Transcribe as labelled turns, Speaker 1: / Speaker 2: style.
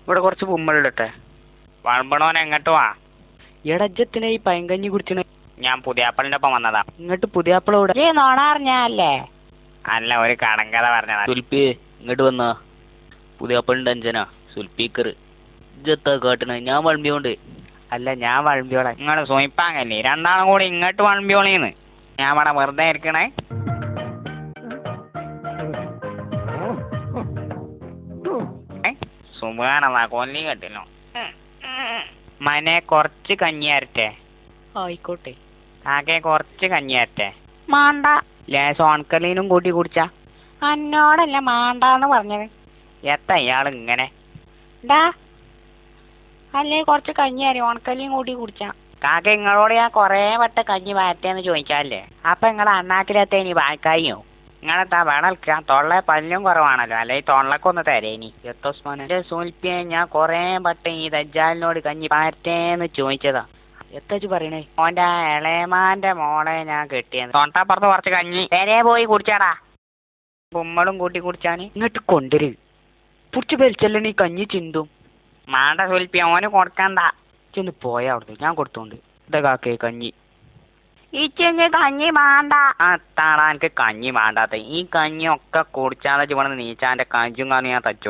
Speaker 1: ഇവിടെ കുറച്ച് കുമ്മളിടട്ടെ.
Speaker 2: വളമ്പണോൻ എങ്ങോട്ട് വാ.
Speaker 1: എടജത്തിനെ ഈ പൈങ്കഞ്ഞി കുടിച്ചണ.
Speaker 2: ഞാൻ പുതിയാപ്പളിന്റെ ഒപ്പം വന്നതാ.
Speaker 1: ഇങ്ങോട്ട് പുതിയാപ്പിള ഇവിടെ
Speaker 3: നോണ അറിഞ്ഞല്ലേ?
Speaker 2: അല്ല, ഒരു കടങ്കഥ പറഞ്ഞതാ.
Speaker 1: സുൽപ്പി ഇങ്ങോട്ട് വന്നാ. പുതിയാപ്പിളിന്റെ അഞ്ചനാ സുൽപ്പീക്കർ. ഇജ്ജത്താ കാട്ടണ? ഞാൻ വളമ്പിയോണ്ട്.
Speaker 2: അല്ല, ഞാൻ വളമ്പിയോളെ. ഇങ്ങോട്ട് സൂയിപ്പാങ്കല്ലേ, രണ്ടാളും കൂടി ഇങ്ങോട്ട് വളമ്പിയോളീന്ന്. ഞാൻ ഇവിടെ വെറുതെ ഇരിക്കണേ. സുബാനല്ലാ, കൊല്ലി കെട്ടില്ലോ. മനെ കുറച്ച് കഞ്ഞി തരട്ടെ?
Speaker 1: ആയിക്കോട്ടെ.
Speaker 2: ആകെ കുറച്ച് കഞ്ഞി തരട്ടെ?
Speaker 3: മാണ്ട.
Speaker 2: ലേശം ഓൺക്കലീനും കൂട്ടി കുടിച്ചാ?
Speaker 3: എന്നോടല്ല മാണ്ടാന്ന് പറഞ്ഞത്.
Speaker 2: എത്ര ഇയാൾ ഇങ്ങനെ?
Speaker 3: ഡാ, അല്ലേ കുറച്ച് കഞ്ഞി അരി ഉണക്കല്ലിയും കൂട്ടി കുടിച്ചാ.
Speaker 2: കാക്ക നിങ്ങളോട് ഞാൻ കൊറേ വട്ടം കഞ്ഞി വാറ്റേന്ന് ചോദിച്ചാലേ, അപ്പൊ നിങ്ങളെ അണ്ണാക്കിലത്തെ ഇനി വായ്ക്കായോ? നിങ്ങളെത്താ വേണൽക്കാൻ തൊള്ള പല്ലും കുറവാണല്ലോ, അല്ലെങ്കിൽ തൊള്ളക്കൊന്ന് തരേനി. എത്തോസ്മാനെ സുൽപ്പിയെ ഞാൻ കൊറേ വട്ടം ഈ ദജ്ജാലിനോട് കഞ്ഞി പാറ്റേന്ന് ചോദിച്ചതാ.
Speaker 1: എത്താച്ചു പറയണേ?
Speaker 2: ഓന്റെ ഇളയമാന്റെ മോളെ ഞാൻ കെട്ടിയെന്ന്. തൊണ്ടപ്പുറത്ത് കുറച്ച് കഞ്ഞി വരെ പോയി കുടിച്ചാടാ. കുമ്മളും കൂട്ടി കുടിച്ചാന്
Speaker 1: ഇങ്ങോട്ട് കൊണ്ടുവരും. പുടിച്ച് വലിച്ചല്ലേ നീ കഞ്ഞി ചിന്തും.
Speaker 2: മാണ്ട സുൽപ്പി, ഓന് കൊടുക്കണ്ട.
Speaker 1: ചെന്ന് പോയാ അവിടുന്ന്, ഞാൻ കൊടുത്തോണ്ട്. ഇതാ കാക്കേ കഞ്ഞി.
Speaker 3: ഇച്ചെങ്കി കഞ്ഞി മാണ്ട.
Speaker 2: ആ താടാ, എനിക്ക് കഞ്ഞി വേണ്ടാത്ത. ഈ കഞ്ഞി ഒക്കെ കുടിച്ചാതെ ഇവിടെ നീച്ചാന്റെ കഞ്ഞും കാണി ഞാൻ തച്ചു.